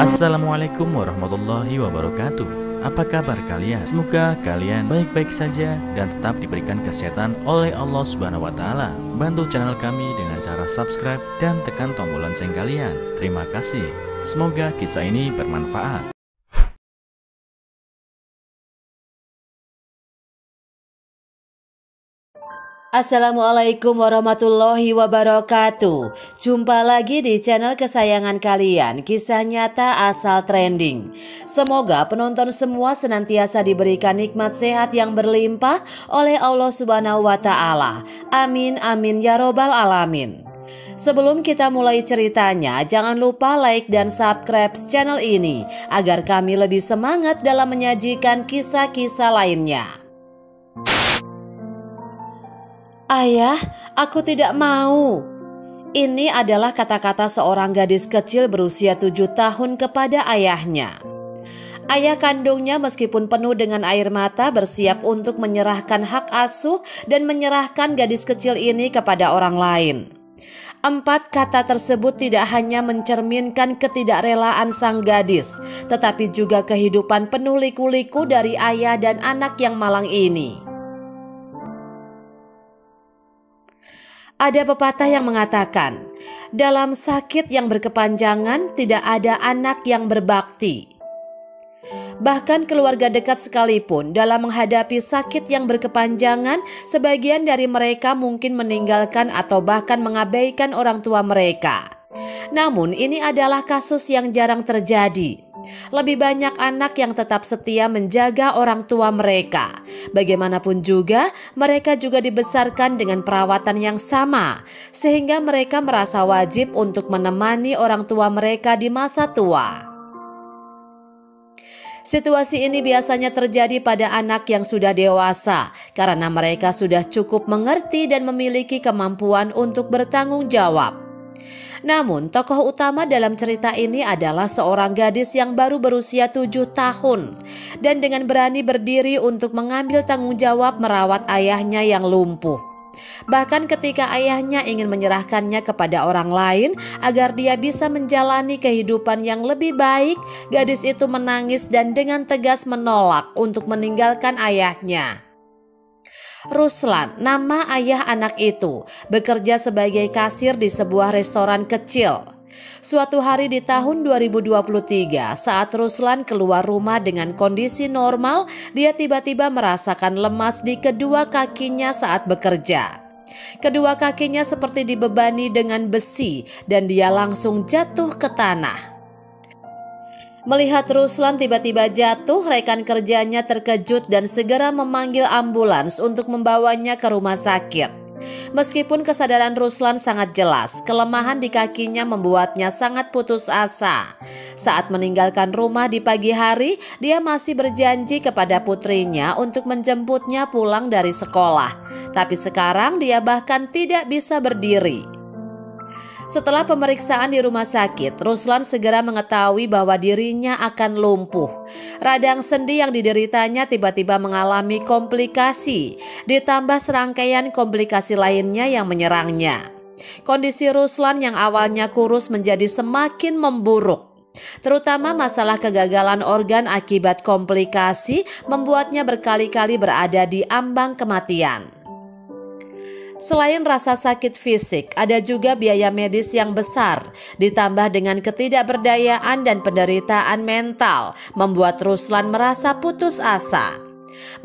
Assalamualaikum warahmatullahi wabarakatuh. Apa kabar kalian? Semoga kalian baik-baik saja dan tetap diberikan kesehatan oleh Allah Subhanahu wa Ta'ala. Bantu channel kami dengan cara subscribe dan tekan tombol lonceng kalian. Terima kasih. Semoga kisah ini bermanfaat. Assalamualaikum warahmatullahi wabarakatuh. Jumpa lagi di channel kesayangan kalian, Kisah Nyata Asal Trending. Semoga penonton semua senantiasa diberikan nikmat sehat yang berlimpah oleh Allah Subhanahu wa Ta'ala. Amin amin ya robbal alamin. Sebelum kita mulai ceritanya, jangan lupa like dan subscribe channel ini agar kami lebih semangat dalam menyajikan kisah-kisah lainnya. Ayah, aku tidak mau. Ini adalah kata-kata seorang gadis kecil berusia 7 tahun kepada ayahnya. Ayah kandungnya meskipun penuh dengan air mata bersiap untuk menyerahkan hak asuh dan menyerahkan gadis kecil ini kepada orang lain. 4 kata tersebut tidak hanya mencerminkan ketidakrelaan sang gadis, tetapi juga kehidupan penuh liku-liku dari ayah dan anak yang malang ini. Ada pepatah yang mengatakan, dalam sakit yang berkepanjangan tidak ada anak yang berbakti. Bahkan keluarga dekat sekalipun dalam menghadapi sakit yang berkepanjangan, sebagian dari mereka mungkin meninggalkan atau bahkan mengabaikan orang tua mereka. Namun ini adalah kasus yang jarang terjadi. Lebih banyak anak yang tetap setia menjaga orang tua mereka. Bagaimanapun juga, mereka juga dibesarkan dengan perawatan yang sama, sehingga mereka merasa wajib untuk menemani orang tua mereka di masa tua. Situasi ini biasanya terjadi pada anak yang sudah dewasa, karena mereka sudah cukup mengerti dan memiliki kemampuan untuk bertanggung jawab. Namun tokoh utama dalam cerita ini adalah seorang gadis yang baru berusia 7 tahun dan dengan berani berdiri untuk mengambil tanggung jawab merawat ayahnya yang lumpuh. Bahkan ketika ayahnya ingin menyerahkannya kepada orang lain agar dia bisa menjalani kehidupan yang lebih baik, gadis itu menangis dan dengan tegas menolak untuk meninggalkan ayahnya. Ruslan, nama ayah anak itu, bekerja sebagai kasir di sebuah restoran kecil. Suatu hari di tahun 2023, saat Ruslan keluar rumah dengan kondisi normal, dia tiba-tiba merasakan lemas di kedua kakinya saat bekerja. Kedua kakinya seperti dibebani dengan besi dan dia langsung jatuh ke tanah. Melihat Ruslan tiba-tiba jatuh, rekan kerjanya terkejut dan segera memanggil ambulans untuk membawanya ke rumah sakit. Meskipun kesadaran Ruslan sangat jelas, kelemahan di kakinya membuatnya sangat putus asa. Saat meninggalkan rumah di pagi hari, dia masih berjanji kepada putrinya untuk menjemputnya pulang dari sekolah. Tapi sekarang dia bahkan tidak bisa berdiri. Setelah pemeriksaan di rumah sakit, Ruslan segera mengetahui bahwa dirinya akan lumpuh. Radang sendi yang dideritanya tiba-tiba mengalami komplikasi, ditambah serangkaian komplikasi lainnya yang menyerangnya. Kondisi Ruslan yang awalnya kurus menjadi semakin memburuk. Terutama masalah kegagalan organ akibat komplikasi membuatnya berkali-kali berada di ambang kematian. Selain rasa sakit fisik, ada juga biaya medis yang besar, ditambah dengan ketidakberdayaan dan penderitaan mental, membuat Ruslan merasa putus asa.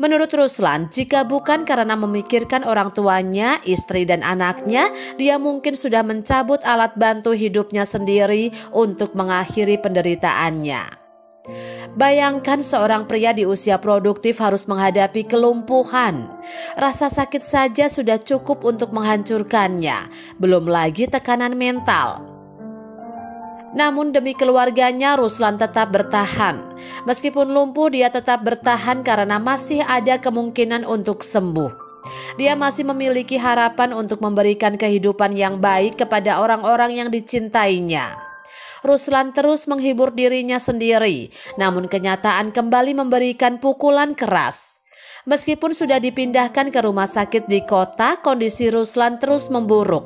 Menurut Ruslan, jika bukan karena memikirkan orang tuanya, istri dan anaknya, dia mungkin sudah mencabut alat bantu hidupnya sendiri untuk mengakhiri penderitaannya. Bayangkan seorang pria di usia produktif harus menghadapi kelumpuhan. Rasa sakit saja sudah cukup untuk menghancurkannya, belum lagi tekanan mental. Namun demi keluarganya, Ruslan tetap bertahan. Meskipun lumpuh, dia tetap bertahan karena masih ada kemungkinan untuk sembuh. Dia masih memiliki harapan untuk memberikan kehidupan yang baik kepada orang-orang yang dicintainya. Ruslan terus menghibur dirinya sendiri, namun kenyataan kembali memberikan pukulan keras. Meskipun sudah dipindahkan ke rumah sakit di kota, kondisi Ruslan terus memburuk.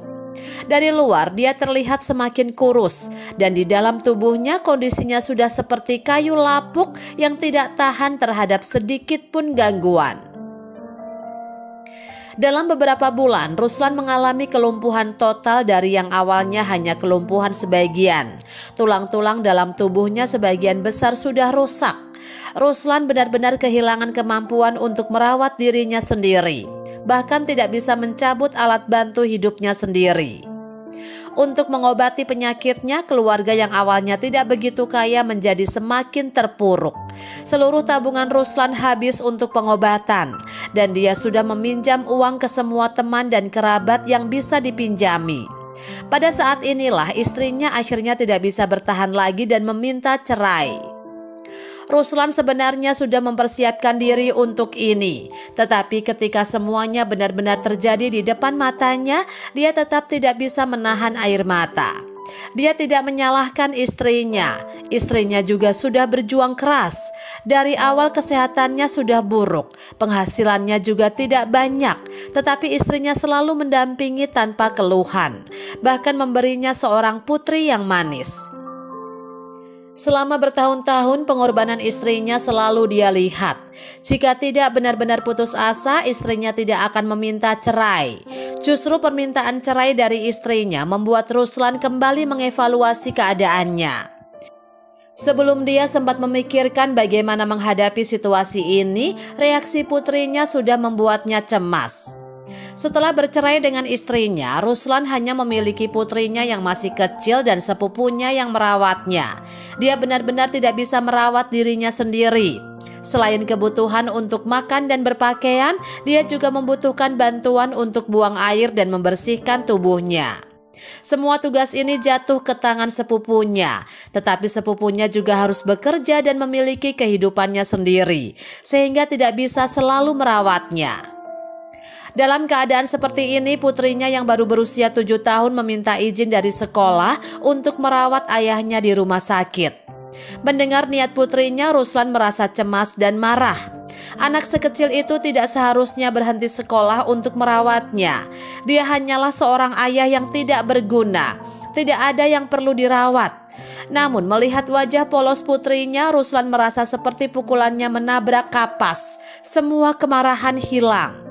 Dari luar dia terlihat semakin kurus dan di dalam tubuhnya kondisinya sudah seperti kayu lapuk yang tidak tahan terhadap sedikit pun gangguan. Dalam beberapa bulan, Ruslan mengalami kelumpuhan total dari yang awalnya hanya kelumpuhan sebagian. Tulang-tulang dalam tubuhnya sebagian besar sudah rusak. Ruslan benar-benar kehilangan kemampuan untuk merawat dirinya sendiri, bahkan tidak bisa mencabut alat bantu hidupnya sendiri. Untuk mengobati penyakitnya, keluarga yang awalnya tidak begitu kaya menjadi semakin terpuruk. Seluruh tabungan Ruslan habis untuk pengobatan dan dia sudah meminjam uang ke semua teman dan kerabat yang bisa dipinjami. Pada saat inilah istrinya akhirnya tidak bisa bertahan lagi dan meminta cerai. Ruslan sebenarnya sudah mempersiapkan diri untuk ini, tetapi ketika semuanya benar-benar terjadi di depan matanya, dia tetap tidak bisa menahan air mata. Dia tidak menyalahkan istrinya juga sudah berjuang keras. Dari awal kesehatannya sudah buruk, penghasilannya juga tidak banyak, tetapi istrinya selalu mendampingi tanpa keluhan, bahkan memberinya seorang putri yang manis. Selama bertahun-tahun pengorbanan istrinya selalu dia lihat. Jika tidak benar-benar putus asa, istrinya tidak akan meminta cerai. Justru permintaan cerai dari istrinya membuat Ruslan kembali mengevaluasi keadaannya. Sebelum dia sempat memikirkan bagaimana menghadapi situasi ini, reaksi putrinya sudah membuatnya cemas. Setelah bercerai dengan istrinya, Ruslan hanya memiliki putrinya yang masih kecil dan sepupunya yang merawatnya. Dia benar-benar tidak bisa merawat dirinya sendiri. Selain kebutuhan untuk makan dan berpakaian, dia juga membutuhkan bantuan untuk buang air dan membersihkan tubuhnya. Semua tugas ini jatuh ke tangan sepupunya, tetapi sepupunya juga harus bekerja dan memiliki kehidupannya sendiri, sehingga tidak bisa selalu merawatnya. Dalam keadaan seperti ini, putrinya yang baru berusia 7 tahun meminta izin dari sekolah untuk merawat ayahnya di rumah sakit. Mendengar niat putrinya, Ruslan merasa cemas dan marah. Anak sekecil itu tidak seharusnya berhenti sekolah untuk merawatnya. Dia hanyalah seorang ayah yang tidak berguna, tidak ada yang perlu dirawat. Namun melihat wajah polos putrinya, Ruslan merasa seperti pukulannya menabrak kapas. Semua kemarahan hilang.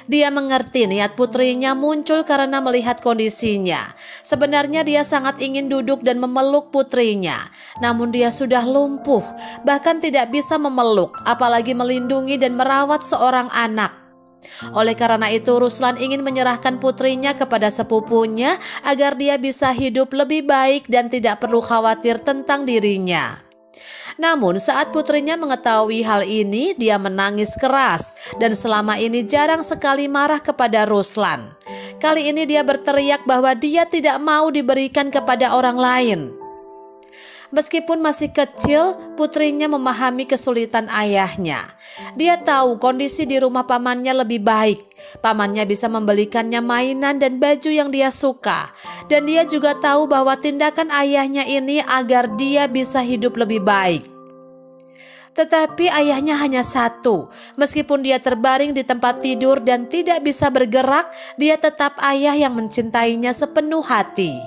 Dia mengerti niat putrinya muncul karena melihat kondisinya. Sebenarnya dia sangat ingin duduk dan memeluk putrinya, namun dia sudah lumpuh, bahkan tidak bisa memeluk, apalagi melindungi dan merawat seorang anak. Oleh karena itu, Ruslan ingin menyerahkan putrinya kepada sepupunya agar dia bisa hidup lebih baik dan tidak perlu khawatir tentang dirinya. Namun saat putrinya mengetahui hal ini, dia menangis keras dan selama ini jarang sekali marah kepada Ruslan. Kali ini dia berteriak bahwa dia tidak mau diberikan kepada orang lain. Meskipun masih kecil, putrinya memahami kesulitan ayahnya. Dia tahu kondisi di rumah pamannya lebih baik. Pamannya bisa membelikannya mainan dan baju yang dia suka. Dan dia juga tahu bahwa tindakan ayahnya ini agar dia bisa hidup lebih baik. Tetapi ayahnya hanya satu. Meskipun dia terbaring di tempat tidur dan tidak bisa bergerak, dia tetap ayah yang mencintainya sepenuh hati.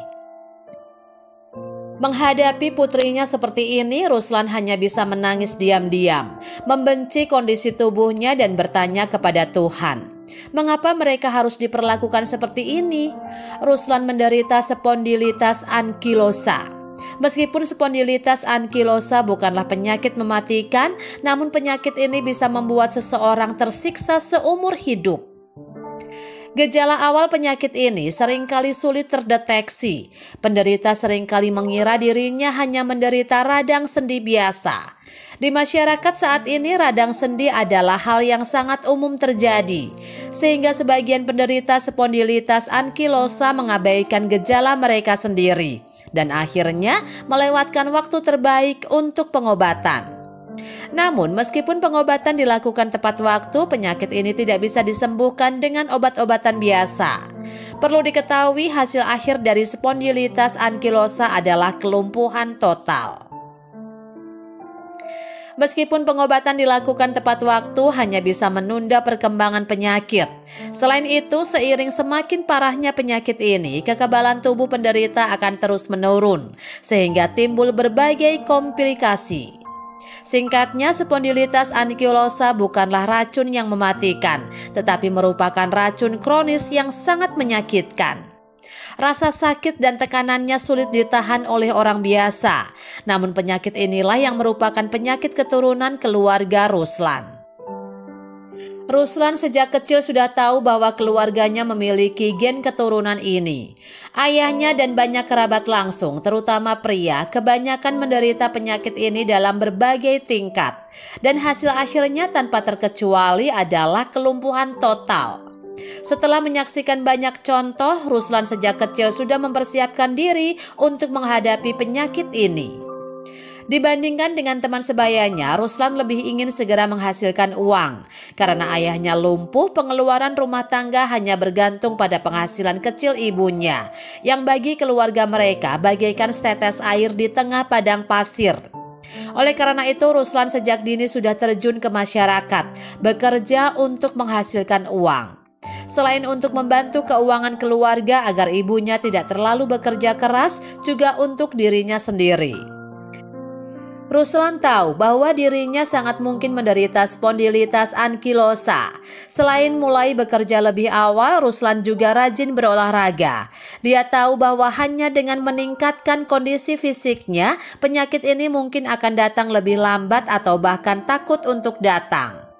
Menghadapi putrinya seperti ini, Ruslan hanya bisa menangis diam-diam, membenci kondisi tubuhnya dan bertanya kepada Tuhan, mengapa mereka harus diperlakukan seperti ini? Ruslan menderita spondilitas ankilosa. Meskipun spondilitas ankilosa bukanlah penyakit mematikan, namun penyakit ini bisa membuat seseorang tersiksa seumur hidup. Gejala awal penyakit ini seringkali sulit terdeteksi. Penderita seringkali mengira dirinya hanya menderita radang sendi biasa. Di masyarakat saat ini radang sendi adalah hal yang sangat umum terjadi, sehingga sebagian penderita spondilitas ankilosa mengabaikan gejala mereka sendiri dan akhirnya melewatkan waktu terbaik untuk pengobatan. Namun meskipun pengobatan dilakukan tepat waktu, penyakit ini tidak bisa disembuhkan dengan obat-obatan biasa. Perlu diketahui hasil akhir dari spondilitas ankilosa adalah kelumpuhan total. Meskipun pengobatan dilakukan tepat waktu, hanya bisa menunda perkembangan penyakit. Selain itu, seiring semakin parahnya penyakit ini, kekebalan tubuh penderita akan terus menurun, sehingga timbul berbagai komplikasi. Singkatnya, spondilitas ankylosa bukanlah racun yang mematikan, tetapi merupakan racun kronis yang sangat menyakitkan. Rasa sakit dan tekanannya sulit ditahan oleh orang biasa. Namun penyakit inilah yang merupakan penyakit keturunan keluarga Ruslan. Ruslan sejak kecil sudah tahu bahwa keluarganya memiliki gen keturunan ini. Ayahnya dan banyak kerabat langsung, terutama pria, kebanyakan menderita penyakit ini dalam berbagai tingkat. Dan hasil akhirnya tanpa terkecuali adalah kelumpuhan total. Setelah menyaksikan banyak contoh, Ruslan sejak kecil sudah mempersiapkan diri untuk menghadapi penyakit ini. Dibandingkan dengan teman sebayanya, Ruslan lebih ingin segera menghasilkan uang. Karena ayahnya lumpuh, pengeluaran rumah tangga hanya bergantung pada penghasilan kecil ibunya, yang bagi keluarga mereka bagaikan setetes air di tengah padang pasir. Oleh karena itu, Ruslan sejak dini sudah terjun ke masyarakat, bekerja untuk menghasilkan uang. Selain untuk membantu keuangan keluarga agar ibunya tidak terlalu bekerja keras, juga untuk dirinya sendiri. Ruslan tahu bahwa dirinya sangat mungkin menderita spondilitas ankylosa. Selain mulai bekerja lebih awal, Ruslan juga rajin berolahraga. Dia tahu bahwa hanya dengan meningkatkan kondisi fisiknya, penyakit ini mungkin akan datang lebih lambat atau bahkan takut untuk datang.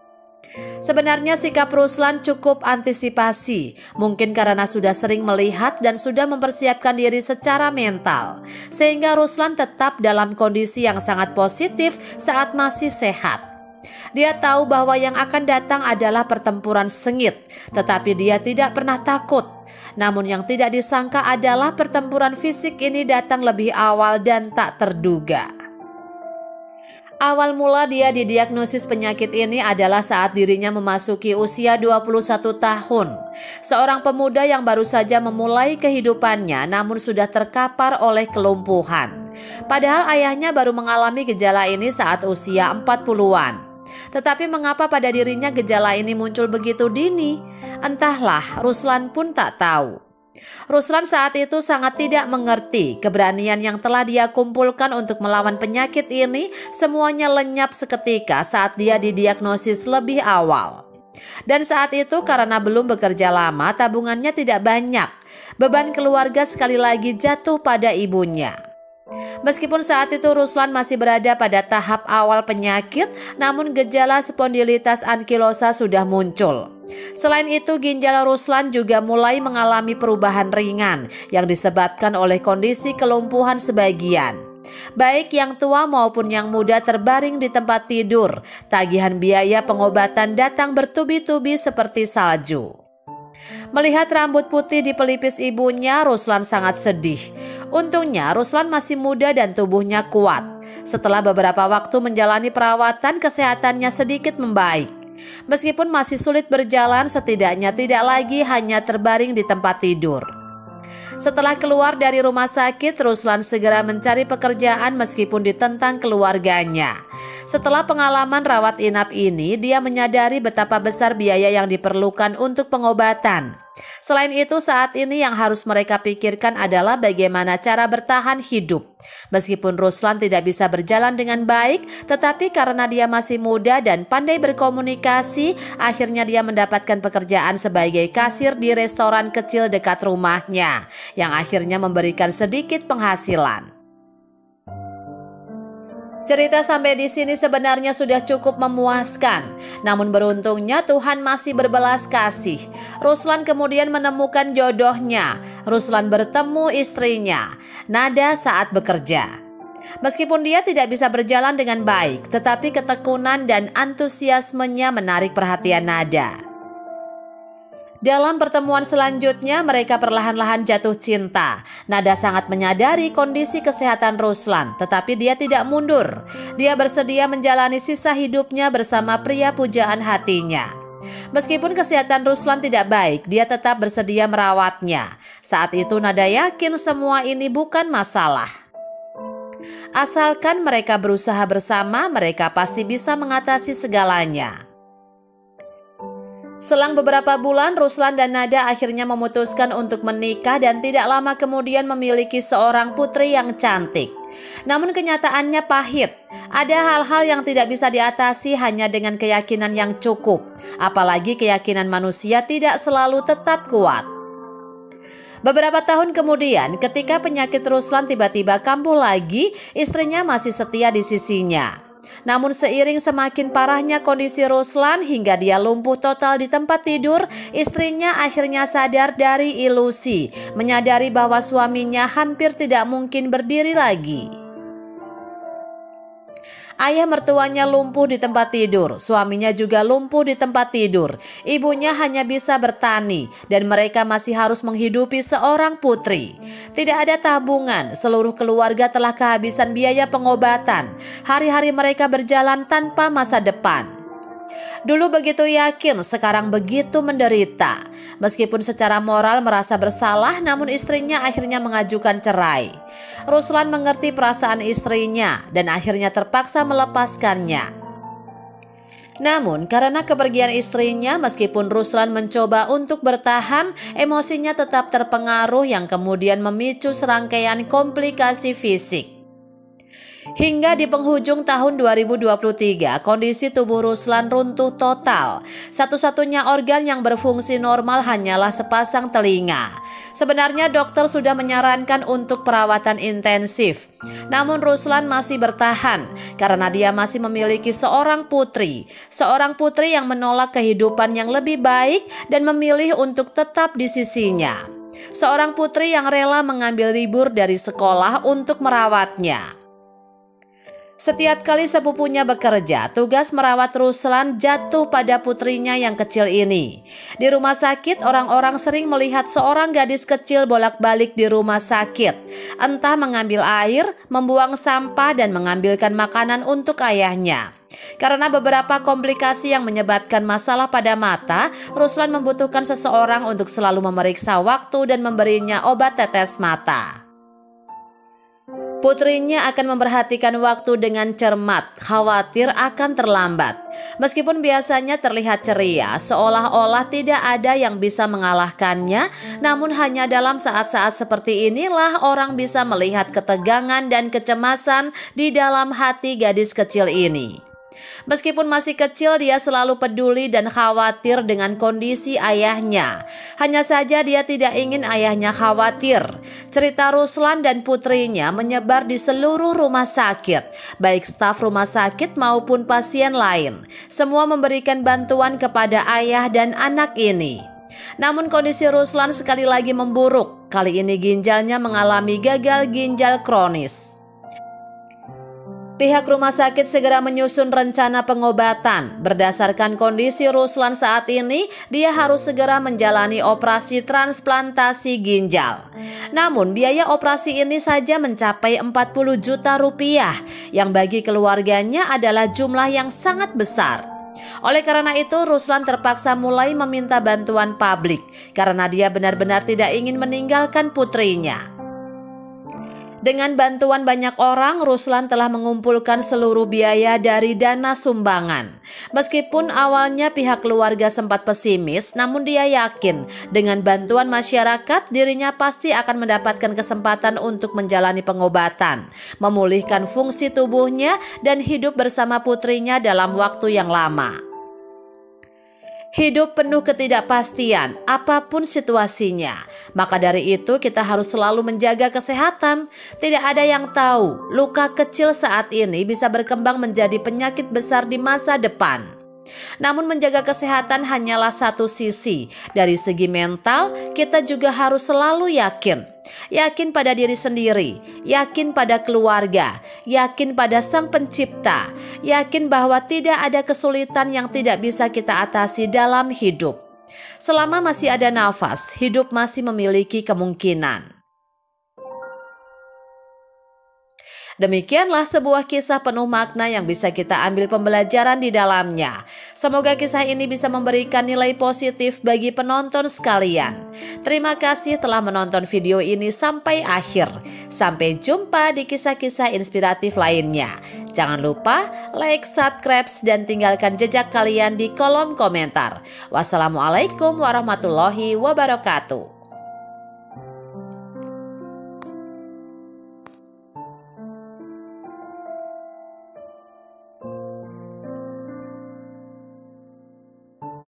Sebenarnya sikap Ruslan cukup antisipasi, mungkin karena sudah sering melihat dan sudah mempersiapkan diri secara mental, sehingga Ruslan tetap dalam kondisi yang sangat positif saat masih sehat. Dia tahu bahwa yang akan datang adalah pertempuran sengit, tetapi dia tidak pernah takut. Namun yang tidak disangka adalah pertempuran fisik ini datang lebih awal dan tak terduga. Awal mula dia didiagnosis penyakit ini adalah saat dirinya memasuki usia 21 tahun. Seorang pemuda yang baru saja memulai kehidupannya namun sudah terkapar oleh kelumpuhan. Padahal ayahnya baru mengalami gejala ini saat usia 40-an. Tetapi mengapa pada dirinya gejala ini muncul begitu dini? Entahlah, Ruslan pun tak tahu. Ruslan saat itu sangat tidak mengerti keberanian yang telah dia kumpulkan untuk melawan penyakit ini semuanya lenyap seketika saat dia didiagnosis lebih awal. Dan saat itu karena belum bekerja lama, tabungannya tidak banyak. Beban keluarga sekali lagi jatuh pada ibunya. Meskipun saat itu Ruslan masih berada pada tahap awal penyakit, namun gejala spondilitas ankylosa sudah muncul. Selain itu, ginjal Ruslan juga mulai mengalami perubahan ringan yang disebabkan oleh kondisi kelumpuhan sebagian. Baik yang tua maupun yang muda terbaring di tempat tidur, tagihan biaya pengobatan datang bertubi-tubi seperti salju. Melihat rambut putih di pelipis ibunya, Ruslan sangat sedih. Untungnya Ruslan masih muda dan tubuhnya kuat. Setelah beberapa waktu menjalani perawatan, kesehatannya sedikit membaik. Meskipun masih sulit berjalan, setidaknya tidak lagi hanya terbaring di tempat tidur. Setelah keluar dari rumah sakit, Ruslan segera mencari pekerjaan meskipun ditentang keluarganya. Setelah pengalaman rawat inap ini, dia menyadari betapa besar biaya yang diperlukan untuk pengobatan. Selain itu, saat ini yang harus mereka pikirkan adalah bagaimana cara bertahan hidup. Meskipun Ruslan tidak bisa berjalan dengan baik, tetapi karena dia masih muda dan pandai berkomunikasi, akhirnya dia mendapatkan pekerjaan sebagai kasir di restoran kecil dekat rumahnya, yang akhirnya memberikan sedikit penghasilan. Cerita sampai di sini sebenarnya sudah cukup memuaskan. Namun beruntungnya Tuhan masih berbelas kasih. Ruslan kemudian menemukan jodohnya. Ruslan bertemu istrinya, Nada, saat bekerja. Meskipun dia tidak bisa berjalan dengan baik, tetapi ketekunan dan antusiasmenya menarik perhatian Nada. Dalam pertemuan selanjutnya, mereka perlahan-lahan jatuh cinta. Nada sangat menyadari kondisi kesehatan Ruslan, tetapi dia tidak mundur. Dia bersedia menjalani sisa hidupnya bersama pria pujaan hatinya. Meskipun kesehatan Ruslan tidak baik, dia tetap bersedia merawatnya. Saat itu Nada yakin semua ini bukan masalah. Asalkan mereka berusaha bersama, mereka pasti bisa mengatasi segalanya. Selang beberapa bulan, Ruslan dan Nada akhirnya memutuskan untuk menikah dan tidak lama kemudian memiliki seorang putri yang cantik. Namun kenyataannya pahit. Ada hal-hal yang tidak bisa diatasi hanya dengan keyakinan yang cukup. Apalagi keyakinan manusia tidak selalu tetap kuat. Beberapa tahun kemudian, ketika penyakit Ruslan tiba-tiba kambuh lagi, istrinya masih setia di sisinya. Namun seiring semakin parahnya kondisi Ruslan hingga dia lumpuh total di tempat tidur, istrinya akhirnya sadar dari ilusi, menyadari bahwa suaminya hampir tidak mungkin berdiri lagi. Ayah mertuanya lumpuh di tempat tidur, suaminya juga lumpuh di tempat tidur. Ibunya hanya bisa bertani dan mereka masih harus menghidupi seorang putri. Tidak ada tabungan, seluruh keluarga telah kehabisan biaya pengobatan. Hari-hari mereka berjalan tanpa masa depan. Dulu begitu yakin, sekarang begitu menderita. Meskipun secara moral merasa bersalah, namun istrinya akhirnya mengajukan cerai. Ruslan mengerti perasaan istrinya dan akhirnya terpaksa melepaskannya. Namun karena kepergian istrinya, meskipun Ruslan mencoba untuk bertahan, emosinya tetap terpengaruh yang kemudian memicu serangkaian komplikasi fisik. Hingga di penghujung tahun 2023, kondisi tubuh Ruslan runtuh total. Satu-satunya organ yang berfungsi normal hanyalah sepasang telinga. Sebenarnya dokter sudah menyarankan untuk perawatan intensif. Namun Ruslan masih bertahan karena dia masih memiliki seorang putri. Seorang putri yang menolak kehidupan yang lebih baik dan memilih untuk tetap di sisinya. Seorang putri yang rela mengambil libur dari sekolah untuk merawatnya. Setiap kali sepupunya bekerja, tugas merawat Ruslan jatuh pada putrinya yang kecil ini. Di rumah sakit, orang-orang sering melihat seorang gadis kecil bolak-balik di rumah sakit. Entah mengambil air, membuang sampah, dan mengambilkan makanan untuk ayahnya. Karena beberapa komplikasi yang menyebabkan masalah pada mata, Ruslan membutuhkan seseorang untuk selalu memeriksa waktu dan memberinya obat tetes mata. Putrinya akan memperhatikan waktu dengan cermat, khawatir akan terlambat. Meskipun biasanya terlihat ceria, seolah-olah tidak ada yang bisa mengalahkannya, namun hanya dalam saat-saat seperti inilah orang bisa melihat ketegangan dan kecemasan di dalam hati gadis kecil ini. Meskipun masih kecil, dia selalu peduli dan khawatir dengan kondisi ayahnya. Hanya saja dia tidak ingin ayahnya khawatir. Cerita Ruslan dan putrinya menyebar di seluruh rumah sakit, baik staf rumah sakit maupun pasien lain. Semua memberikan bantuan kepada ayah dan anak ini. Namun kondisi Ruslan sekali lagi memburuk. Kali ini ginjalnya mengalami gagal ginjal kronis. Pihak rumah sakit segera menyusun rencana pengobatan. Berdasarkan kondisi Ruslan saat ini, dia harus segera menjalani operasi transplantasi ginjal. Namun biaya operasi ini saja mencapai 40 juta rupiah, yang bagi keluarganya adalah jumlah yang sangat besar. Oleh karena itu, Ruslan terpaksa mulai meminta bantuan publik karena dia benar-benar tidak ingin meninggalkan putrinya. Dengan bantuan banyak orang, Ruslan telah mengumpulkan seluruh biaya dari dana sumbangan. Meskipun awalnya pihak keluarga sempat pesimis, namun dia yakin dengan bantuan masyarakat dirinya pasti akan mendapatkan kesempatan untuk menjalani pengobatan, memulihkan fungsi tubuhnya, dan hidup bersama putrinya dalam waktu yang lama. Hidup penuh ketidakpastian, apapun situasinya. Maka dari itu kita harus selalu menjaga kesehatan. Tidak ada yang tahu, luka kecil saat ini bisa berkembang menjadi penyakit besar di masa depan. Namun menjaga kesehatan hanyalah satu sisi. Dari segi mental, kita juga harus selalu yakin. Yakin pada diri sendiri, yakin pada keluarga, yakin pada Sang Pencipta, yakin bahwa tidak ada kesulitan yang tidak bisa kita atasi dalam hidup. Selama masih ada nafas, hidup masih memiliki kemungkinan. Demikianlah sebuah kisah penuh makna yang bisa kita ambil pembelajaran di dalamnya. Semoga kisah ini bisa memberikan nilai positif bagi penonton sekalian. Terima kasih telah menonton video ini sampai akhir. Sampai jumpa di kisah-kisah inspiratif lainnya. Jangan lupa like, subscribe, dan tinggalkan jejak kalian di kolom komentar. Wassalamualaikum warahmatullahi wabarakatuh.